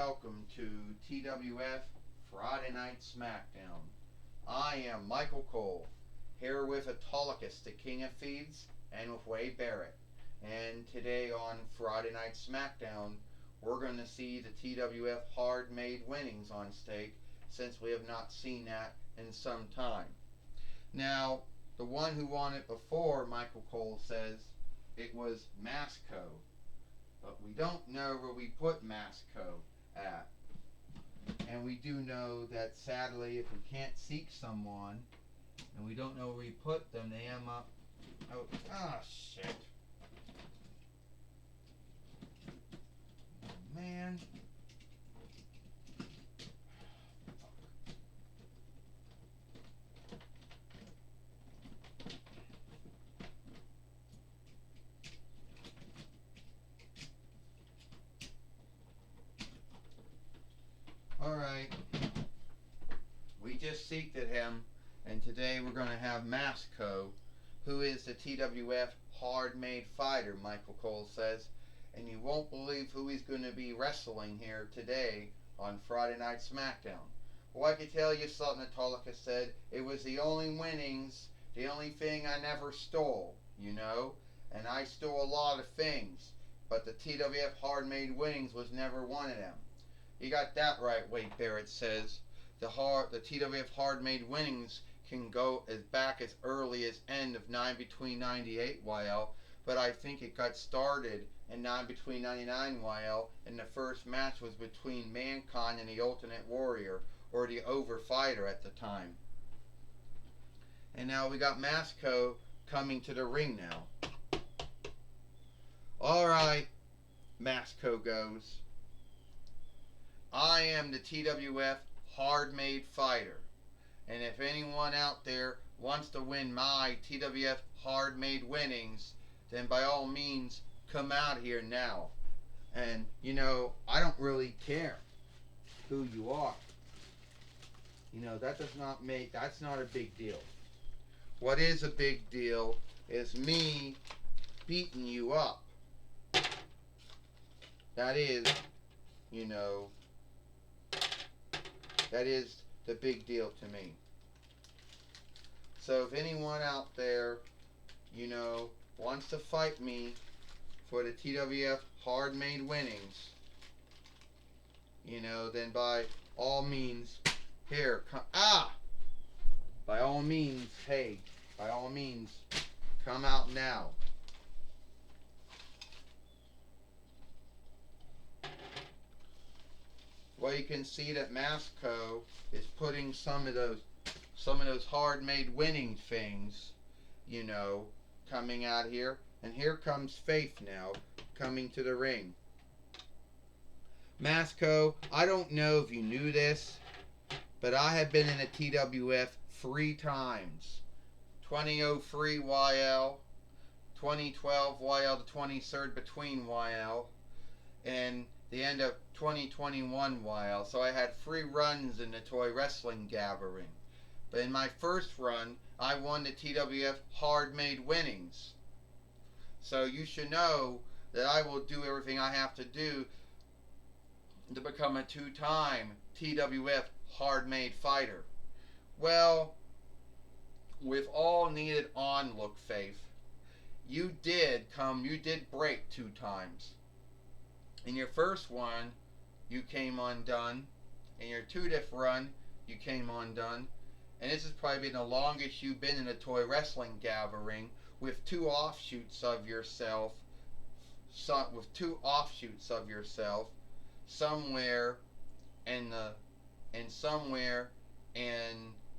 welcome to TWF Friday Night Smackdown. I am Michael Cole, here with Autolycus, the King of Thieves, and with Wade Barrett. And today on Friday Night Smackdown, we're going to see the TWF hard-made winnings on stake, since we have not seen that in some time. Now, the one who won it before, Michael Cole says, it was Masco. But we don't know where we put Masco at. And we do know that sadly, if we can't seek someone, and we don't know where we put them, they end up... shit. Oh, man. Alright, we just seeked at him, and today we're going to have Masco, who is the TWF hard-made fighter, Michael Cole says, and you won't believe who he's going to be wrestling here today on Friday Night Smackdown. Well, I can tell you something, Autolycus said, it was the only winnings, the only thing I never stole, you know, and I stole a lot of things, but the TWF hard-made winnings was never one of them. You got that right, Wade Barrett says. The TWF hard-made winnings can go as back as early as end of 9 between 98 YL, but I think it got started in 9 between 99 YL, and the first match was between Mankind and the Ultimate Warrior, or the Over Fighter at the time. And now we got Masco coming to the ring now. Alright, Masco goes. I am the TWF hard-made fighter, and if anyone out there wants to win my TWF hard-made winnings, then by all means come out here now. And you know, I don't really care who you are. You know, that's not a big deal. What is a big deal is me beating you up. That is, you know, that is the big deal to me. So if anyone out there, you know, wants to fight me for the TWF hard-made winnings, you know, then by all means, here, by all means, hey, by all means, come out now. Well, you can see that Masco is putting some of those hard-made winning things, you know, coming out here. And here comes Faith now, coming to the ring. Masco, I don't know if you knew this, but I have been in a TWF 3 times. 2003 YL, 2012 YL to 23rd between YL, and the end of 2021 YL. So I had 3 runs in the toy wrestling gathering. But in my first run, I won the TWF hard-made winnings. So you should know that I will do everything I have to do to become a 2-time TWF hard-made fighter. Well, with all needed on-look, Faith, you did break 2 times. In your first one, you came undone. In your 2th run, you came undone. And this has probably been the longest you've been in a toy wrestling gathering, with 2 offshoots of yourself, somewhere in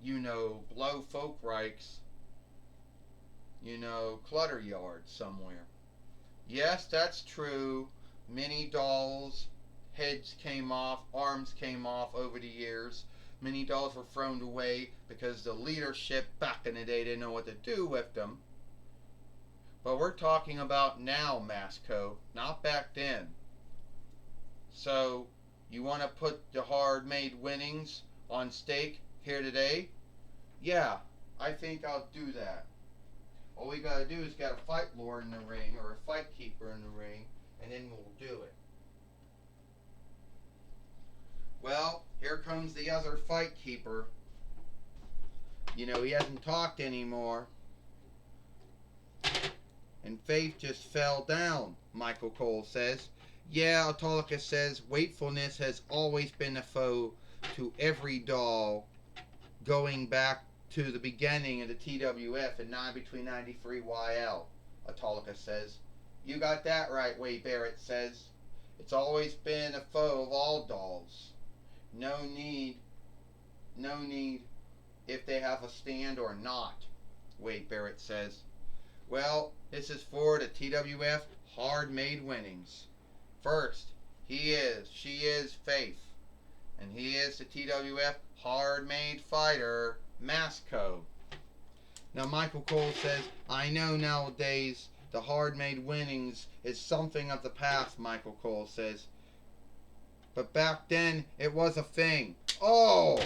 you know, Blow Folkreich's, you know, clutter yard somewhere. Yes, that's true. Many dolls, heads came off, arms came off over the years. Many dolls were thrown away because the leadership back in the day didn't know what to do with them. But we're talking about now, Masco, not back then. So, you want to put the hard-made winnings on stake here today? Yeah, I think I'll do that. All we gotta do is get a fight lord in the ring, or a fight keeper in the ring, and then we'll do it. Well, here comes the other fight keeper. You know, he hasn't talked anymore. And Faith just fell down, Michael Cole says. Yeah, Autolycus says, wakefulness has always been a foe to every doll going back to the beginning of the TWF in between 93 YL, Autolycus says. You got that right, Wade Barrett says. It's always been a foe of all dolls. No need if they have a stand or not, Wade Barrett says. Well, this is for the TWF hard-made winnings. First, she is Faith. And he is the TWF hard-made fighter, Masco. Now, Michael Cole says, I know nowadays the hard-made winnings is something of the past, Michael Cole says. But back then, it was a thing. Oh!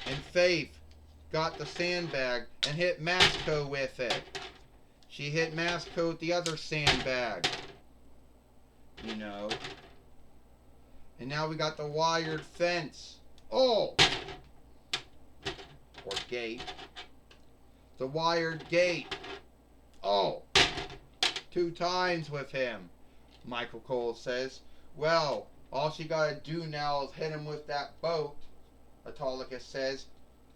And Faith got the sandbag and hit Masco with it. She hit Masco with the other sandbag. You know. And now we got the wired fence. Oh! Or gate. The wired gate. Oh! 2 times with him, Michael Cole says. Well, all she gotta do now is hit him with that boat, Autolycus says.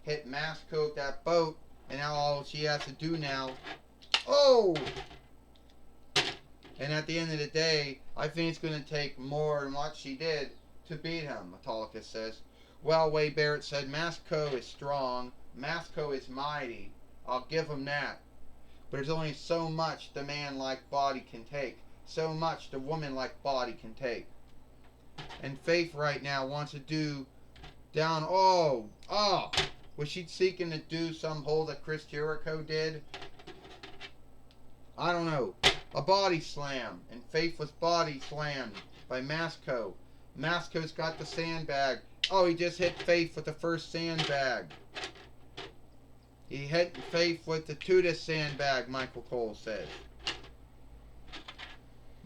Hit Masco with that boat, and now all she has to do now. Oh! And at the end of the day, I think it's going to take more than what she did to beat him, Autolycus says. Well, Wade Barrett said, Masco is strong. Masco is mighty. I'll give him that. But there's only so much the man-like body can take. So much the woman-like body can take. And Faith right now wants to do down. Oh! Was she seeking to do some hold that Chris Jericho did? I don't know. A body slam. And Faith was body slammed by Masco. Masco's got the sandbag. Oh, he just hit Faith with the first sandbag. He hit Faith with the Tudor sandbag, Michael Cole says.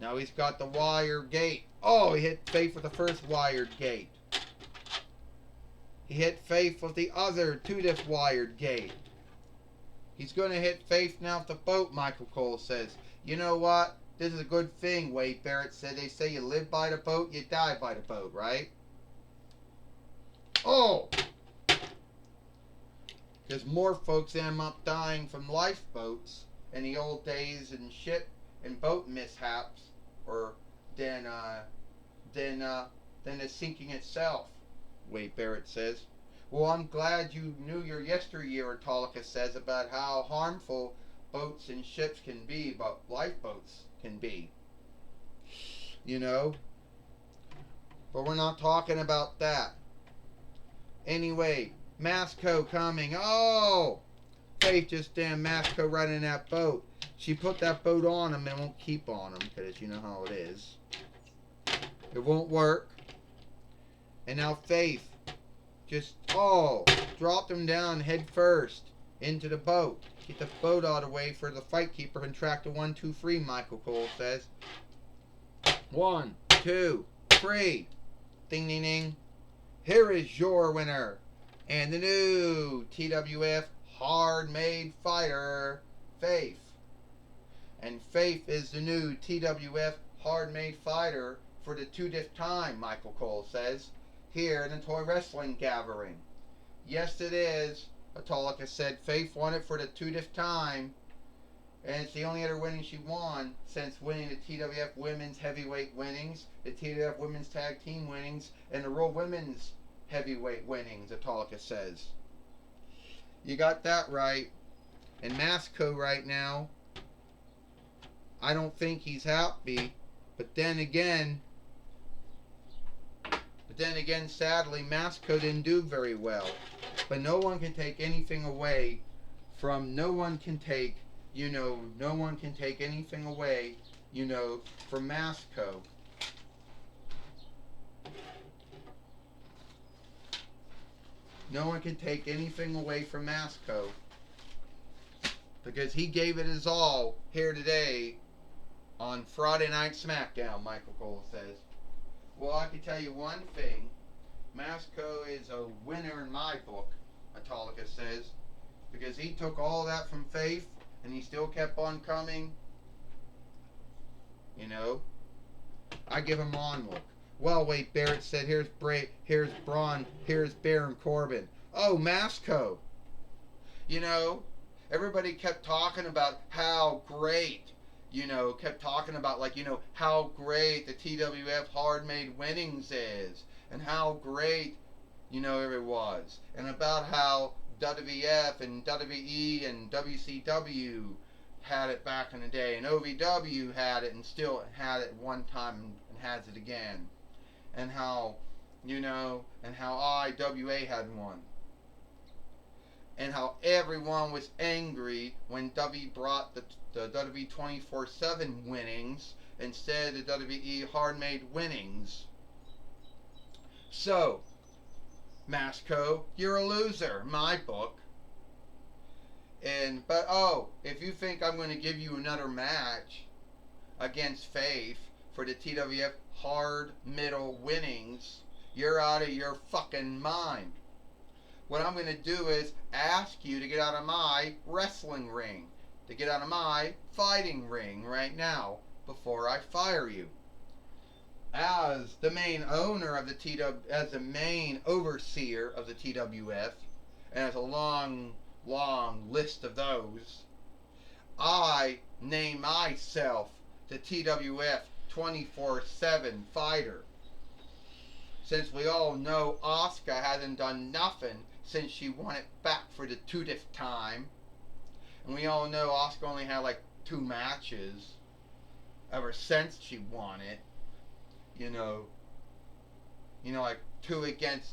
Now he's got the wire gate. Oh, he hit Faith with the first wired gate. He hit Faith with the other Tudor wired gate. He's going to hit Faith now with the boat, Michael Cole says. You know what? This is a good thing, Wade Barrett said. They say you live by the boat, you die by the boat, right? Oh! Because more folks end up dying from lifeboats in the old days and ship and boat mishaps or than the sinking itself, Wade Barrett says. Well, I'm glad you knew your yesteryear, Autolycus says, about how harmful boats and ships can be, but lifeboats can be. You know? But we're not talking about that. Anyway, Masco coming. Oh! Faith just damn Masco right in that boat. She put that boat on him and won't keep on him, because you know how it is. It won't work. And now Faith just, dropped him down head first into the boat. Get the boat out of the way for the fight keeper and track the 1, 2, 3, Michael Cole says. 1, 2, 3. Ding, ding, ding. Here is your winner. And the new TWF hard-made fighter, Faith. And Faith is the new TWF hard-made fighter for the 2nd time, Michael Cole says, here in the Toy Wrestling Gathering. Yes, it is. Autolycus said Faith won it for the 2nd time, and it's the only other winning she won since winning the TWF Women's Heavyweight winnings, the TWF Women's Tag Team winnings, and the Raw Women's Heavyweight winnings, Autolycus says. You got that right. And Masco right now, I don't think he's happy, but then again, sadly, Masco didn't do very well. But no one can take anything away from, no one can take anything away, from Masco. No one can take anything away from Masco. Because he gave it his all here today on Friday Night Smackdown, Michael Cole says. Well, I can tell you one thing. Masco is a winner in my book, Metallica says, because he took all that from Faith and he still kept on coming. You know, I give him onlook. Well, wait, Barrett said, here's Braun, here's Baron Corbin. Oh, Masco. You know, everybody kept talking about how great, kept talking about, like, how great the TWF Hard Made Winnings is, and how great, it was, and about how WWF and WWE and WCW had it back in the day, and OVW had it and still had it one time and has it again, and how, and how IWA had one. And how everyone was angry when WWE brought the WWE 24/7 winnings instead of the WWE Hard Made Winnings. So, Masco, you're a loser, my book. But if you think I'm going to give you another match against Faith for the TWF Hard Middle Winnings, you're out of your fucking mind. What I'm going to do is ask you to get out of my wrestling ring, to get out of my fighting ring right now before I fire you. As the main owner of the as the main overseer of the TWF, and as a long list of those, I name myself the TWF 24/7 fighter. Since we all know Asuka hasn't done nothing since she won it back for the 20th time. And we all know Asuka only had like 2 matches ever since she won it. Like 2 against,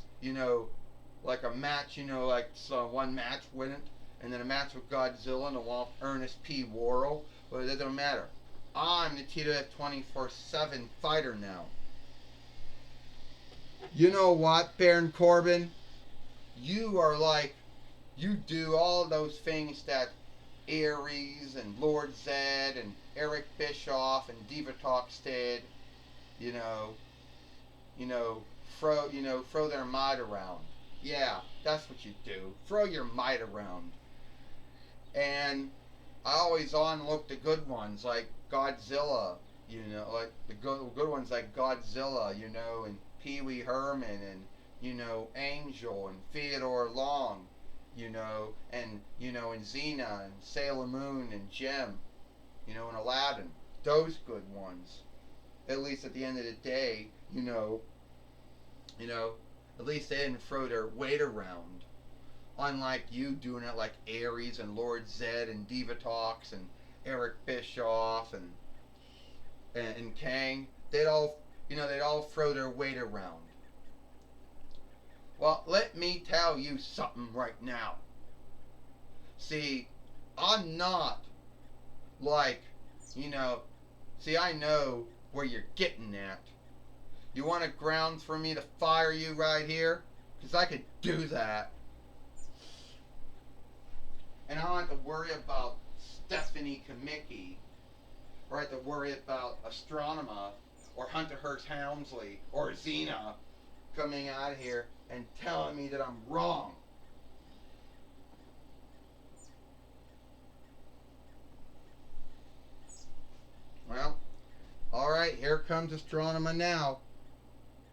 like a match, like one match win it, and then a match with Godzilla and a one with Ernest P. Worrell. But it doesn't matter. I'm the TWF 24/7 fighter now. You know what, Baron Corbin? You are like, you do all those things that Aries and Lord Zed and Eric Bischoff and Divatox did. Throw their might around. Yeah, that's what you do. Throw your might around. And I always look the good ones like Godzilla. Like the good ones like Godzilla. And Pee Wee Herman and Angel and Theodore Long, and and Xena and Sailor Moon and Gem, and Aladdin. Those good ones. At least at the end of the day, at least they didn't throw their weight around. Unlike you doing it like Aries and Lord Zed and Divatox and Eric Bischoff and Kang. They'd all throw their weight around. Well, let me tell you something right now. See, I'm not like, I know where you're getting at. You want a ground for me to fire you right here? Because I could do that. And I don't have to worry about Stephanie Kamicki, or I have to worry about Astronema, or Hunter Hearst Helmsley, or Xena coming out here and telling me that I'm wrong. Well, alright, here comes Astronema now.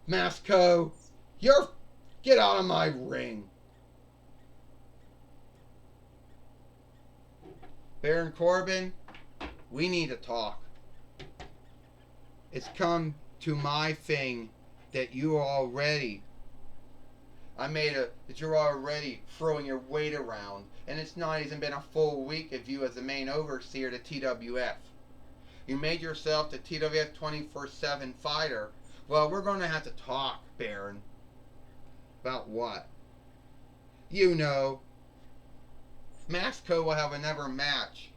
Masco, get out of my ring. Baron Corbin, we need to talk. It's come to my thing that you are already that you're already throwing your weight around, and it's not even been a full week of you as the main overseer to TWF. You made yourself the TWF 24/7 fighter. Well, we're going to have to talk, Baron. About what? Masco will have another match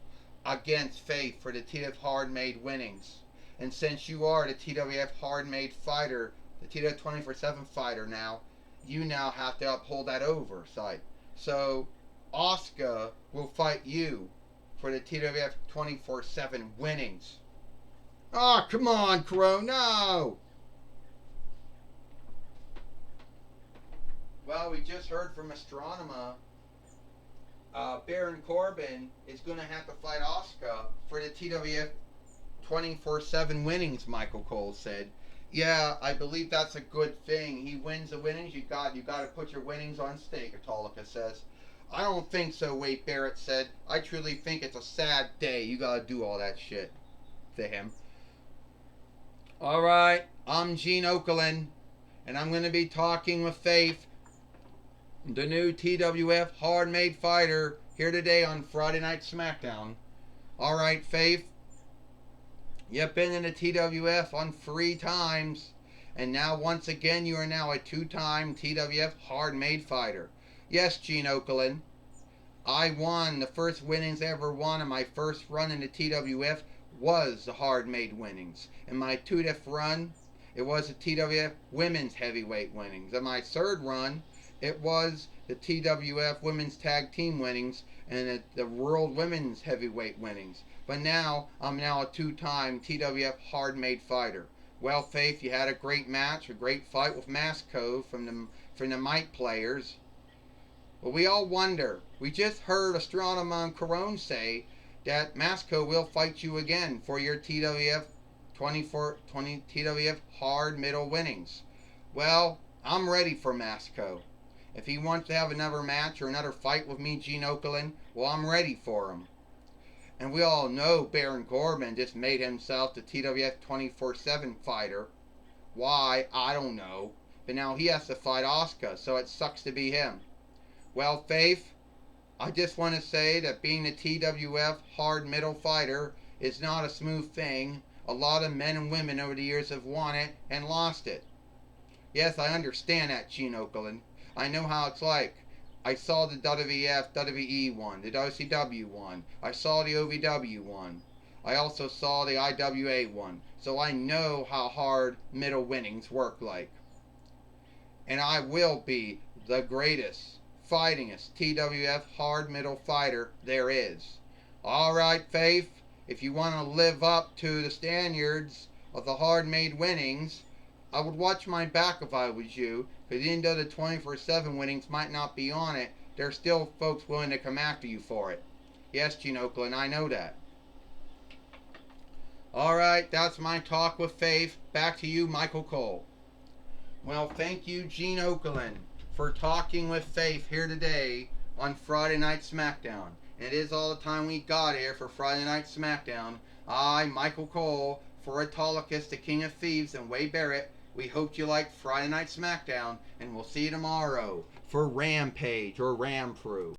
against Faith for the TWF Hard Made Winnings. And since you are the TWF Hard Made fighter, the TWF 24/7 fighter now, you now have to uphold that oversight. So, Asuka will fight you for the TWF 24/7 winnings. Oh, come on, Crow, no! Well, we just heard from Astronema. Baron Corbin is going to have to fight Asuka for the TWF 24/7 winnings. Michael Cole said. Yeah, I believe that's a good thing. He wins the winnings. You got to put your winnings on stake. Autolica says. I don't think so. Wade Barrett said. I truly think it's a sad day. You got to do all that shit to him. All right, I'm Gene Okerlund, and I'm going to be talking with Faith, the new TWF hard-made fighter, here today on Friday Night Smackdown. All right, Faith, you've been in the TWF on 3 times, and now once again you are now a 2-time TWF hard-made fighter. Yes, Gene Okerlund, I won. The first winnings I ever won in my first run in the TWF was the hard-made winnings. In my 2th run, it was the TWF Women's Heavyweight winnings. In my 3rd run, it was the TWF Women's Tag Team winnings and the World Women's Heavyweight winnings. But now, I'm now a 2-time TWF hard-made fighter. Well, Faith, you had a great match, a great fight with Masco from the Might players. But we all wonder. We just heard Astronema and Carone say that Masco will fight you again for your TWF 20 TWF hard middle winnings. Well, I'm ready for Masco. If he wants to have another match or another fight with me, Gene Okerlund, well, I'm ready for him. And we all know Baron Corbin just made himself the TWF 24/7 fighter. Why? I don't know. But now he has to fight Asuka, so it sucks to be him. Well, Faith, I just want to say that being a TWF hard middle fighter is not a smooth thing. A lot of men and women over the years have won it and lost it. Yes, I understand that, Gene Okerlund. I know how it's like. I saw the WWF, WWE one, the WCW one. I saw the OVW one. I also saw the IWA one. So I know how hard middle winnings work like. And I will be the greatest, fightingest TWF hard middle fighter there is. Alright, Faith, if you want to live up to the standards of the hard-made winnings, I would watch my back if I was you, because even though the 24/7 winnings might not be on it, there's still folks willing to come after you for it. Yes, Gene Okerlund, I know that. Alright, that's my talk with Faith. Back to you, Michael Cole. Well, thank you, Gene Okerlund, for talking with Faith here today on Friday Night Smackdown. And it is all the time we got here for Friday Night Smackdown. I, Michael Cole, for Autolycus, the King of Thieves, and Wade Barrett, we hope you liked Friday Night Smackdown, and we'll see you tomorrow for Rampage or Ram Proof.